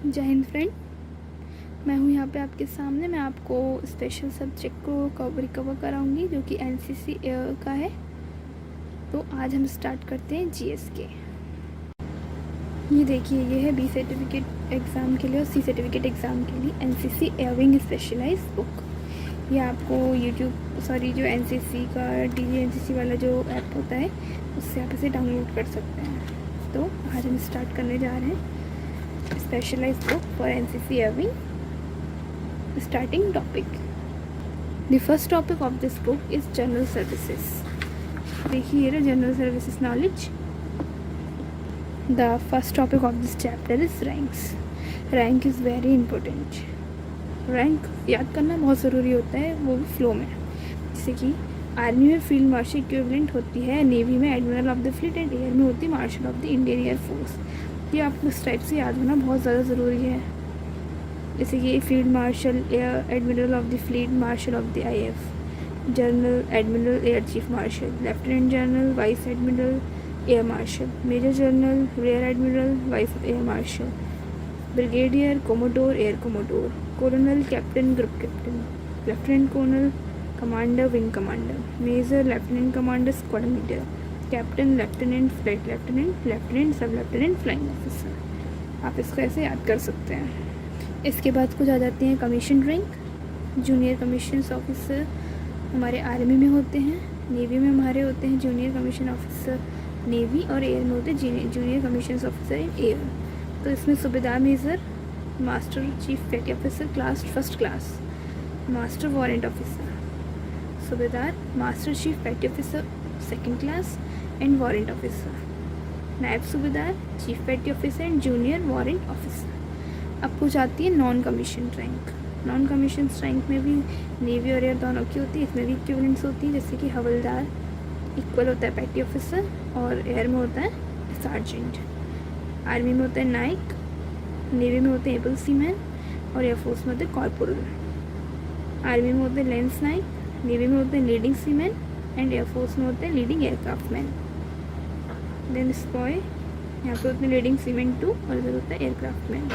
जय हिंद फ्रेंड, मैं हूँ यहाँ पे आपके सामने। मैं आपको स्पेशल सब्जेक्ट को रिकवर कराऊंगी जो कि एनसीसी का है। तो आज हम स्टार्ट करते हैं जीएस के। ये देखिए, ये है बी सर्टिफिकेट एग्ज़ाम के लिए और सी सर्टिफिकेट एग्ज़ाम के लिए एनसीसी एयरविंग स्पेशलाइज बुक। ये आपको जो एनसीसी का DGNCC वाला जो ऐप होता है उससे आप इसे डाउनलोड कर सकते हैं। तो आज हम स्टार्ट करने जा रहे हैं specialise book for NCC air wing. Starting topic. The first topic of this book is general services. देखिए ये general services knowledge. The first topic of this chapter is ranks. Rank is very important. Rank याद करना बहुत ज़रूरी होता है, वो भी फ्लो में। जैसे कि आर्मी में फील्ड मार्शल इक्विवेलेंट होती है, नेवी में admiral of the fleet and air में होती है martial of the Indian air force. ये आपको इस टाइप से याद होना बहुत ज़्यादा ज़रूरी है। जैसे कि field marshal, air admiral of the fleet, marshal of the IAF, general admiral, air chief marshal, lieutenant general, vice admiral, air marshal, major general, rear admiral, vice air marshal, brigadier, commodore, air commodore, colonel, captain, group captain, lieutenant colonel, commander, wing commander, major, lieutenant commander, squad leader, captain, lieutenant, flight lieutenant, lieutenant, sub lieutenant, flying officer. आप इसको ऐसे याद कर सकते हैं। इसके बाद कुछ आ जाती हैं commission rank. Junior commission officer हमारे आर्मी में होते हैं, नेवी में हमारे होते हैं जूनियर कमीशन ऑफिसर नेवी, और एयर में होते हैं junior commission officer in air. तो इसमें सूबेदार मेजर, मास्टर चीफ पेटी officer class first class, master warrant officer, सूबेदार, मास्टर चीफ पेटी officer second class and warrant officer, नायब सूबेदार, चीफ पेटी officer and junior warrant officer. अब कुछ आती है non commission rank. Non commission rank में भी नेवी और एयर दोनों की होती है, इसमें भी इक्विवेलेंट्स होती है। जैसे कि हवलदार इक्वल होता है पेटी ऑफिसर, और एयर में होता है सार्जेंट, आर्मी में होता है नाइक, नेवी में होते हैं एबल सीमैन, और एयरफोर्स में होते हैं कॉर्पोरल। आर्मी में होते हैं लेंस नाइक, नेवी में होते हैं लीडिंग सीमैन, एंड एयरफोर्स में होते हैं लीडिंग एयरक्राफ्टमैन। देन स्पॉय, यहाँ पे होते हैं लीडिंग सीमैन 2, और इधर होता है एयरक्राफ्टमैन।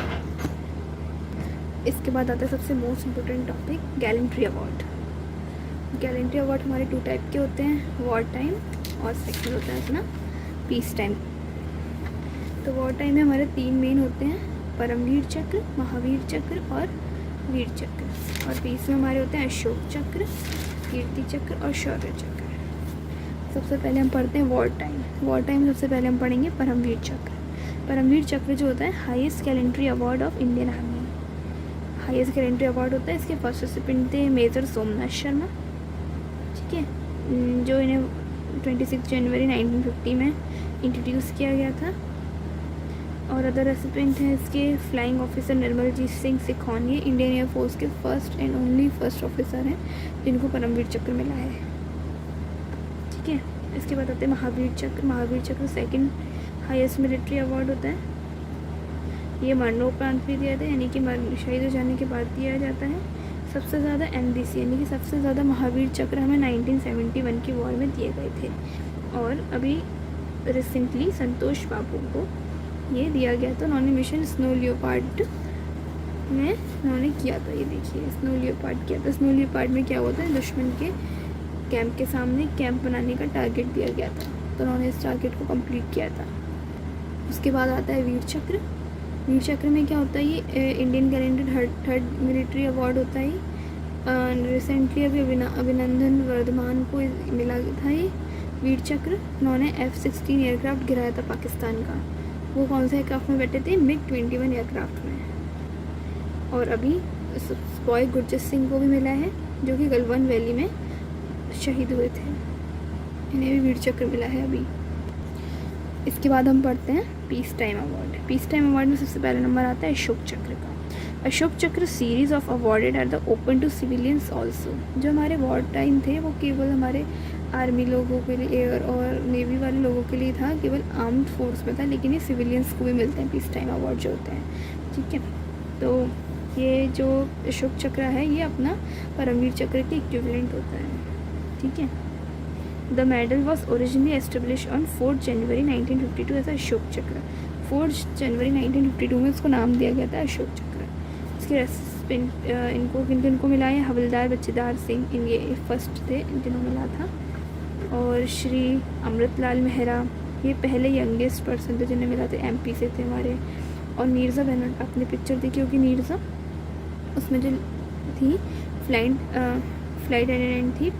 इसके बाद आता है सबसे most important topic, gallantry award. Gallantry award हमारे 2 टाइप के होते हैं, वॉर टाइम और सेकंड होता है अपना पीस टाइम। तो वॉर टाइम में हमारे 3 मेन होते हैं, परमवीर चक्र, महावीर चक्र और वीर चक्र। और पीस में हमारे होते हैं अशोक चक्र, कीर्ति चक्र और शौर्य चक्र। सबसे पहले हम पढ़ते हैं वॉर टाइम। वॉर टाइम सबसे पहले हम पढ़ेंगे परमवीर चक्र। परमवीर चक्र जो होता है highest gallantry award of Indian army, highest gallantry award होता है। इसके फर्स्ट रेसिपिएंट थे मेजर सोमनाथ शर्मा, ठीक है, जो इन्हें 26 जनवरी 1950 में इंट्रोड्यूस किया गया था। और अदर रेसिपिएंट हैं इसके फ्लाइंग ऑफिसर निर्मलजीत सिंह सिखौन, ये इंडियन एयरफोर्स के first and only first officer हैं जिनको परमवीर चक्र मिला है, ठीक है। इसके बाद आते हैं महावीर चक्र। महावीर चक्र सेकंड हाईएस्ट मिलिट्री अवार्ड होता है। ये मरणोपरांत भी दिया था, यानी कि शहीद हो जाने के बाद दिया जाता है। सबसे ज़्यादा MDC यानी कि सबसे ज़्यादा महावीर चक्र हमें 1971 की वॉर में दिए गए थे। और अभी रिसेंटली संतोष बाबू को ये दिया गया था, उन्होंने मिशन स्नो लियोपार्ड में उन्होंने किया था। ये देखिए स्नो लियोपार्ड किया था। स्नो लियोपार्ड में क्या होता है, दुश्मन के कैंप के सामने कैंप बनाने का टारगेट दिया गया था, तो उन्होंने इस टारगेट को कंप्लीट किया था। उसके बाद आता है वीर चक्र। वीर चक्र में क्या होता है, ये Indian calendar third military award होता है। रिसेंटली अभी अभिनंदन वर्धमान को मिला था ये वीर चक्र। उन्होंने F-16 एयरक्राफ्ट गिराया था पाकिस्तान का। वो कौन से एयरक्राफ्ट में बैठे थे, MiG-21 एयरक्राफ्ट में। और अभी स्पॉय गुरजीत सिंह को भी मिला है, जो कि गलवान वैली में शहीद हुए थे, इन्हें भी वीर चक्र मिला है अभी। इसके बाद हम पढ़ते हैं peace time award. Peace time award में सबसे पहला नंबर आता है अशोक चक्र का। Ashok Chakra series of awarded are the open to civilians also. जो हमारे वॉर टाइम थे वो केवल हमारे आर्मी लोगों के लिए, एयर और नेवी वाले लोगों के लिए था, केवल आर्म्ड फोर्स में था, लेकिन ये सिविलियंस को भी मिलते हैं पीस टाइम अवार्ड जो होते हैं, ठीक है। तो ये जो अशोक चक्र है ये अपना परमवीर चक्र के इक्विवेलेंट होता है, ठीक है। The medal was originally established on 4 January 1952 as a Ashok Chakra. 4 जनवरी 1952 में उसको नाम दिया गया था अशोक चक्र। इसके रेसिपेंट इनको किनको मिला है, हवलदार बच्चेदार सिंह, इन ये फर्स्ट थे जिन्होंने मिला था। और श्री अमृतलाल मेहरा ये पहले यंगेस्ट पर्सन थे जिन्हें मिला था, एमपी से थे हमारे। और नीरजा बैनर्जी, आपने पिक्चर देखी होगी नीरजा, उसमें जो थी फ्लाइट अटेंडेंट थी,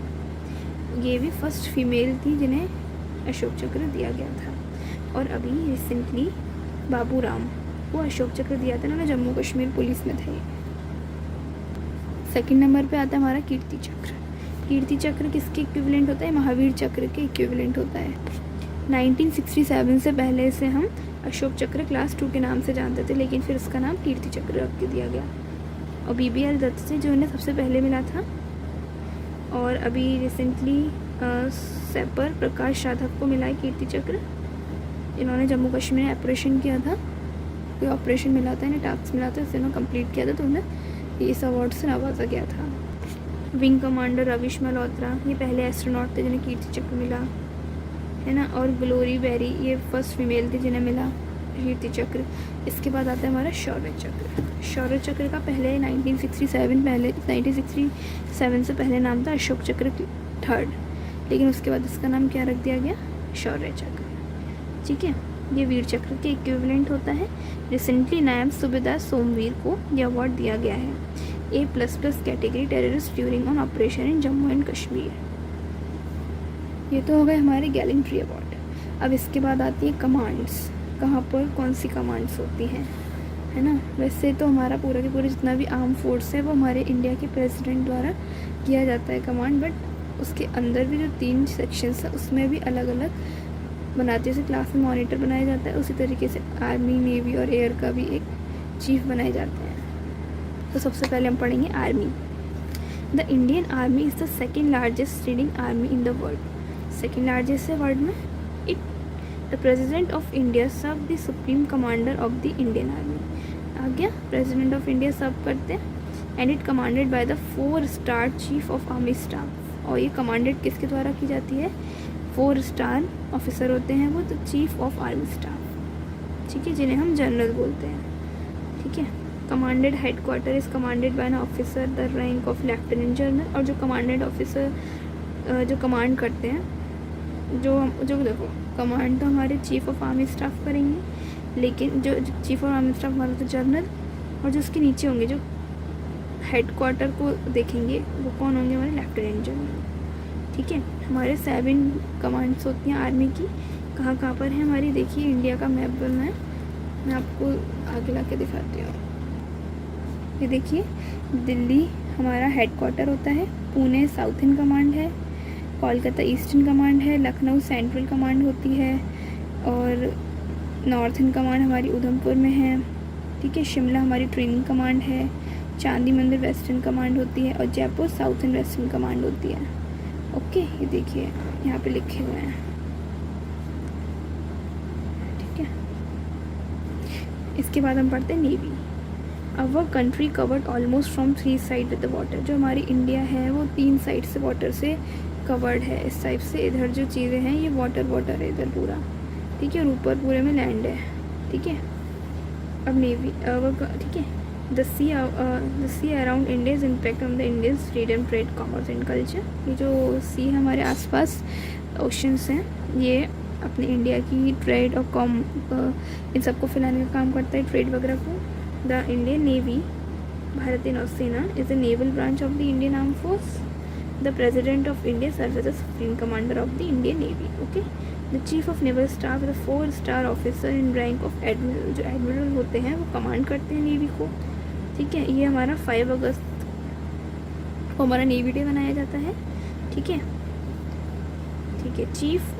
ये भी फर्स्ट फीमेल थी जिन्हें अशोक चक्र दिया गया था। और अभी रिसेंटली बाबू राम को अशोक चक्र दिया था, उन्होंने जम्मू कश्मीर पुलिस में थे। सेकंड नंबर पे आता है हमारा कीर्ति चक्र। कीर्ति चक्र किसके इक्विवेलेंट होता है, महावीर चक्र के इक्विवेलेंट होता है। 1967 से पहले इसे हम अशोक चक्र क्लास 2 के नाम से जानते थे, लेकिन फिर इसका नाम कीर्ति चक्र रख के दिया गया। और BBL दत्त से जो इन्हें सबसे पहले मिला था। और अभी रिसेंटली सैपर प्रकाश राघव को मिला है कीर्ति चक्र। इन्होंने जम्मू कश्मीर में ऑपरेशन किया था, कोई ऑपरेशन मिला था, इन्हें टास्क मिला था, इसे इन्होंने कंप्लीट किया था, तो उन्हें इस अवार्ड से नवाजा गया था। विंग कमांडर रविश मल्होत्रा ये पहले एस्ट्रोनॉट थे जिन्हें कीर्ति चक्र मिला है ना। और ग्लोरी बेरी ये फर्स्ट फीमेल थी जिन्हें मिला कीर्ति चक्र। इसके बाद आता है हमारा शौर्य चक्र। शौर्य चक्र का पहले 1967 से पहले नाम था अशोक चक्र 3rd, लेकिन उसके बाद इसका नाम क्या रख दिया गया, शौर्य चक्र। ठीक है, ये वीर चक्र के इक्विवेलेंट होता है। रिसेंटली नायब सूबेदार सोमवीर को यह अवार्ड दिया गया है। A++ category terrorist during on operation in Jammu and Kashmir. ये तो हो गए हमारे गैलेंट्री अवार्ड। अब इसके बाद आती है कमांड्स, कहाँ पर कौन सी कमांड्स होती हैं, है ना। वैसे तो हमारा पूरा के पूरा जितना भी आर्म फोर्स है वो हमारे इंडिया के प्रेसिडेंट द्वारा किया जाता है कमांड, बट उसके अंदर भी जो 3 सेक्शंस है उसमें भी अलग अलग बनाते हैं। क्लास में मॉनिटर बनाया जाता है, उसी तरीके से आर्मी, नेवी और एयर का भी एक चीफ बनाए जाते हैं। तो सबसे पहले हम पढ़ेंगे army. The Indian army is the second largest trading army in the world. Second largest है वर्ल्ड में। It the president of India serve the supreme commander of the Indian army. आ गया, प्रेसिडेंट ऑफ इंडिया सर्व करते हैं। And it commanded by the 4 star chief of army staff. और ये commanded किसके द्वारा की जाती है, 4 स्टार ऑफिसर होते हैं वो, तो चीफ ऑफ आर्मी स्टाफ, ठीक है, जिन्हें हम जनरल बोलते हैं। ठीक है, commanded headquarter is commanded by an officer the rank of lieutenant general. और जो कमांडेड ऑफिसर जो कमांड करते हैं, जो देखो कमांड तो हमारे चीफ ऑफ आर्मी स्टाफ करेंगे, लेकिन जो चीफ ऑफ आर्मी स्टाफ हमारा तो जनरल, और जो उसके नीचे होंगे जो हेडक्वार्टर को देखेंगे वो कौन होंगे, हमारे लेफ्टिनेंट जनरल। ठीक है, हमारे 7 कमांड्स होती हैं आर्मी की। कहाँ कहाँ पर है हमारी, देखिए इंडिया का मैप बनना है, मैं आपको आगे ला के दिखाती हूँ। ये देखिए, दिल्ली हमारा हेडक्वार्टर होता है, पुणे साउथर्न कमांड है, कोलकाता ईस्टर्न कमांड है, लखनऊ सेंट्रल कमांड होती है, और नॉर्थर्न कमांड हमारी उधमपुर में है। ठीक है, शिमला हमारी ट्रेनिंग कमांड है, चांदी मंदिर वेस्टर्न कमांड होती है, और जयपुर साउथर्न वेस्टर्न कमांड होती है। ओके, ये देखिए यहाँ पे लिखे हुए हैं। ठीक है, इसके बाद हम पढ़ते हैं navy. Our country covered almost from 3 side with the water. जो हमारी इंडिया है वो 3 साइड से वाटर से कवर्ड है। इस टाइप से इधर जो चीज़ें हैं ये वाटर है इधर पूरा। ठीक है, और ऊपर पूरे में लैंड है। ठीक है, अब नेवी ठीक है, the sea around India is impact on the Indians freedom, trade, commerce and culture. ये जो सी हमारे आसपास ओशंस हैं ये अपने इंडिया की ट्रेड और इन सबको फैलाने का काम करता है, ट्रेड वगैरह को। द इंडियन नेवी, भारतीय नौसेना, is the naval branch of the Indian arm force. The president of India serve as the supreme commander of the Indian navy. Okay, the chief of naval staff is 4 star officer in rank of admiral. जो admiral होते हैं वो command करते हैं navy को। ठीक है, ये हमारा 5 अगस्त को हमारा नेवी डे मनाया जाता है। ठीक है, chief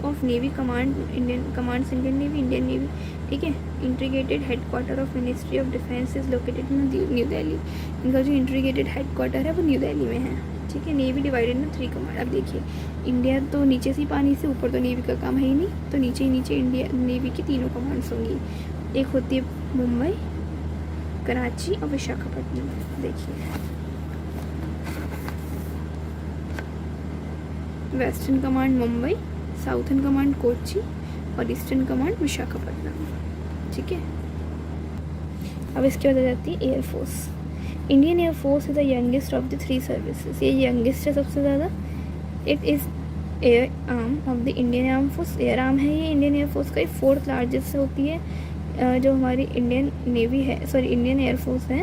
of navy commands Indian navy. ठीक है, integrated headquarter of ministry of defence is located in new Delhi. इनका जो इंटीग्रेटेड हेडक्वार्टर है वो न्यू दिल्ली में है। ठीक है, नेवी डिवाइडेड इन 3 कमांड। अब देखिए, इंडिया तो नीचे से पानी से, ऊपर तो नेवी का काम है ही नहीं, तो नीचे इंडिया नेवी की 3 कमांड्स होंगी। एक होती है मुंबई, कराची और विशाखापट्टनम। देखिए, western command Mumbai, southern command Kochi, और ईस्टर्न कमांड विशाखापट्टनम। ठीक है, अब इसके बाद आ जाती है air force. Indian air force is the youngest of the 3 services. ये यंगेस्ट है सबसे ज़्यादा। It is air arm of the Indian arm force. Air arm है ये इंडियन एयरफोर्स का। 4th लार्जेस्ट होती है जो हमारी इंडियन नेवी है, सॉरी इंडियन एयरफोर्स है,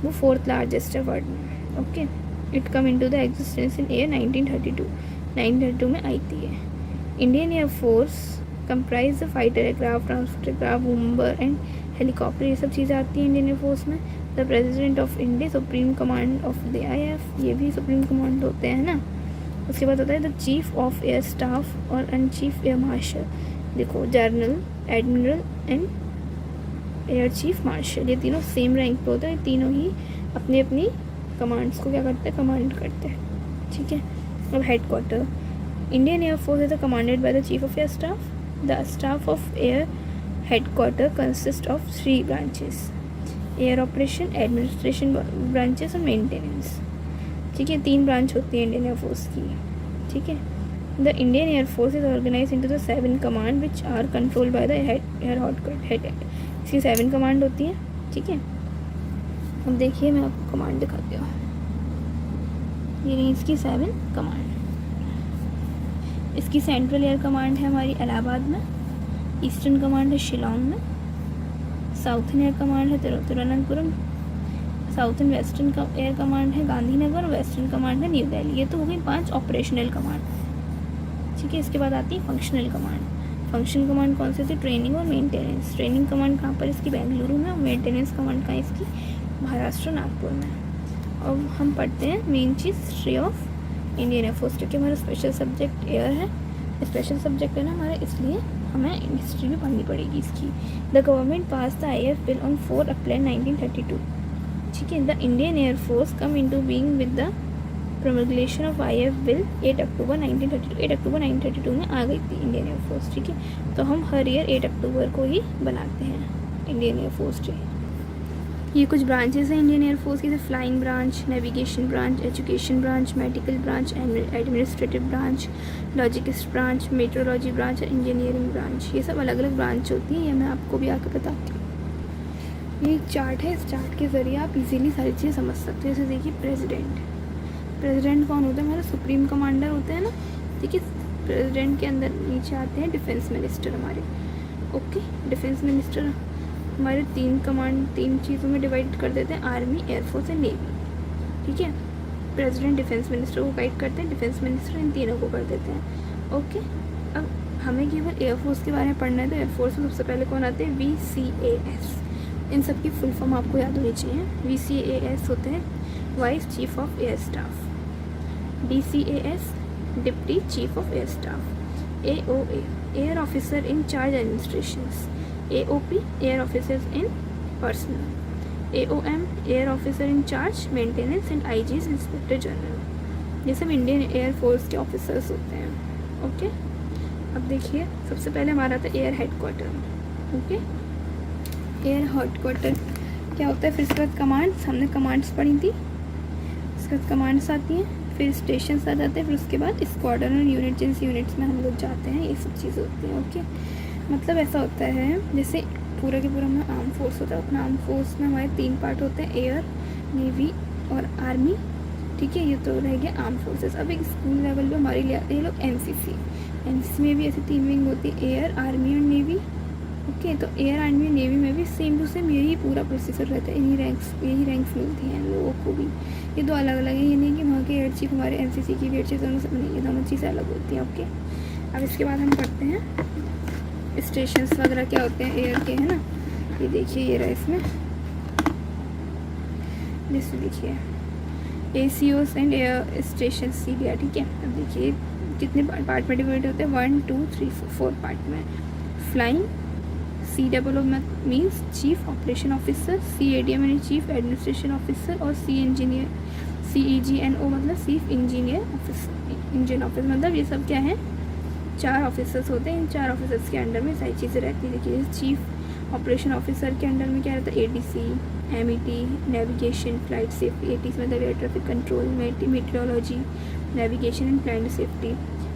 वो 4th लार्जेस्ट है वर्ल्ड में। Okay, it come into the existence in year 1932 में आई थी है। Indian air force comprise the fighter aircraft, transport aircraft, bomber and helicopter, ये सब चीज़ें आती हैं इंडियन एयरफोर्स में। The president of India supreme command of the IAF, ये भी सुप्रीम कमांड होते हैं ना। उसके बाद होता है the chief of air staff और एंड चीफ एयर मार्शल। देखो, general, admiral and air chief martial, ये तीनों सेम रैंक पे होते हैं। तीनों ही अपनी अपनी कमांड्स को क्या करते हैं, कमांड करते हैं। ठीक है, अब head quarter. Indian air force is commanded by the chief of air staff. The staff of air headquarter consist of 3 branches, air operation, administration branches और मेंटेनेंस। ठीक है, 3 ब्रांच होती है इंडियन एयरफोर्स की। ठीक है, the Indian air force is organise into the 7 command which are controlled by the air head. इसकी 7 command होती है। ठीक है, अब देखिए मैं आपको कमांड दिखाती हूँ। ये रही इसकी 7 कमांड। इसकी सेंट्रल एयर कमांड है हमारी इलाहाबाद में, ईस्टर्न कमांड है शिलोंग में, साउथर्न एयर कमांड है Thiruvananthapuram, southern western air command है गांधीनगर और वेस्टर्न कमांड है न्यू दिल्ली। ये तो हो गई 5 ऑपरेशनल कमांड। ठीक है, इसके बाद आती है फंक्शनल कमांड। फंक्शनल कमांड कौन सी होती है, ट्रेनिंग और मेंटेनेंस। ट्रेनिंग कमांड कहाँ पर, इसकी बेंगलुरु में, और मेंटेनेंस कमांड कहाँ इसकी, महाराष्ट्र नागपुर में। अब हम पढ़ते हैं main cheese history of Indian air force, क्योंकि हमारा स्पेशल सब्जेक्ट एयर है, स्पेशल सब्जेक्ट है ना हमारा, इसलिए हमें हिस्ट्री भी पढ़नी पड़ेगी इसकी। The government pass the IAF bill on 4 April 1932। ठीक है, the Indian air force come into being with the promulgation of IAF bill 8 October 1932। 8 October 1932 में आ गई थी इंडियन एयरफोर्स। ठीक है, तो हम हर ईयर 8 अक्टूबर को ही बनाते हैं इंडियन एयरफोर्स डे। ये कुछ ब्रांचेस हैं इंडियन एयरफोर्स की, जैसे flying branch, navigation branch, education branch, medical branch, administrative branch, logistics branch, metrology branch और इंजीनियरिंग ब्रांच। ये सब अलग अलग ब्रांच होती हैं, ये मैं आपको भी आकर बताती हूँ। ये एक चार्ट है, इस चार्ट के ज़रिए आप इजीली सारी चीज़ें समझ सकते हो। जैसे देखिए प्रेसिडेंट कौन होता है, हमारा सुप्रीम कमांडर होते हैं ना। ठीक है, प्रेसिडेंट के अंदर नीचे आते हैं डिफेंस मिनिस्टर हमारे। ओके, डिफेंस मिनिस्टर हमारे 3 चीज़ों में डिवाइड कर देते हैं, आर्मी, एयरफोर्स एंड नेवी। ठीक है, प्रेसिडेंट डिफेंस मिनिस्टर को गाइड करते हैं, डिफेंस मिनिस्टर इन तीनों को कर देते हैं। ओके, अब हमें केवल एयरफोर्स के बारे में पढ़ना है, तो एयरफोर्स में सबसे पहले कौन आते हैं, VCAS। इन सब की फुल फॉर्म आपको याद होनी चाहिए। VCAS होते हैं vice chief of air staff, DCAS deputy chief of air staff, AOA air officer in charge administrations, AOP air officers in personal, AOM air officer in charge maintenance and IGs inspector general. ये सब Indian air force के officers होते हैं। Okay, अब देखिए सबसे पहले हमारा था air headquarter. Okay, air headquarter क्या होता है, फिर इसके बाद कमांड्स, हमने कमांड्स पढ़ी थी, इसके बाद कमांड्स आती हैं, फिर स्टेशन आ जाते हैं, फिर उसके बाद स्क्वाड्रन और यूनिट, जिन यूनिट्स में हम लोग जाते हैं, ये सब चीज़ें होती हैं। ओके, मतलब ऐसा होता है जैसे पूरा के पूरा हमारा आर्म फोर्स होता है। अपना आर्म फोर्स में हमारे 3 पार्ट होते हैं, एयर, नेवी और आर्मी। ठीक है, ये तो रह गया आर्म फोर्सेस। अब एक स्कूल लेवल पे हमारे लिए आते हैं लोग NCC में भी ऐसी 3 विंग होती है, एयर, आर्मी और नेवी। ओके, तो एयर, आर्मी और नेवी में भी सेम टू सेम यही पूरा प्रोसीजर रहता है, यही रैंक्स मिलती हैं लोगों को भी। ये दो अलग अलग है, ये नहीं कि वहाँ के एयर चीफ हमारे NCC की एयर चीफ दोनों सब नहीं, ये दोनों चीज़ें अलग होती हैं। ओके, अब इसके बाद हम पढ़ते हैं स्टेशंस वगैरह क्या होते हैं एयर के, है ना। ये देखिए, ये रहा इसमें, जैसे देखिए ACOs and air station CDR। ठीक है, अब देखिए कितने पार्ट में डिवाइड होते हैं, 1 2 3 4 पार्ट में। Flying, COO means chief operation officer, CADM यानी चीफ एडमिनिस्ट्रेशन ऑफिसर, और CEGNO मतलब chief engineer officer, engine officer. मतलब ये सब क्या है, 4 ऑफिसर्स होते हैं। इन 4 ऑफिसर्स के अंडर में सारी चीज़ें रहती है। देखिए, चीफ ऑपरेशन ऑफिसर के अंडर में क्या रहता है, ATC, MET, navigation, flight safety, ATC मतलब air traffic control, metrology, navigation and flight safety,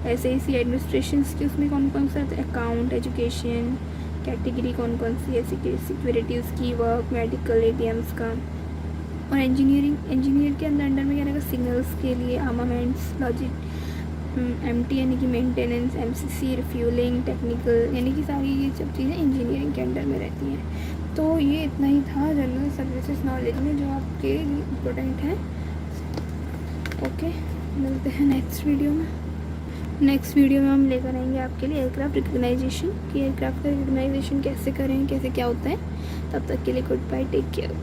ऐसे ही सी एडमिनिस्ट्रेशन की उसमें कौन कौन सा आता है, अकाउंट, एजुकेशन कैटेगरी कौन कौन सी है, सिक्योरिटी उसकी, वर्क, मेडिकल, एटीएम्स का। और इंजीनियर के अंदर में क्या रहेगा, सिग्नल्स के लिए, आर्मामेंट्स, लॉजिक, एमटी यानी कि मेंटेनेंस, एमसीसी, रिफ्यूलिंग, टेक्निकल, यानी कि सारी ये सब चीज़ें इंजीनियरिंग के अंडर में रहती हैं। तो ये इतना ही था जनरल सर्विसेज नॉलेज में जो आपके लिए इम्पोर्टेंट है। ओके, मिलते हैं नेक्स्ट वीडियो में। नेक्स्ट वीडियो में हम लेकर आएंगे आपके लिए एयरक्राफ्ट रिकग्नाइजेशन, कि एयरक्राफ्ट का रिकग्नाइजेशन कैसे करें, कैसे क्या होता है। तब तक के लिए गुड बाय, टेक केयर।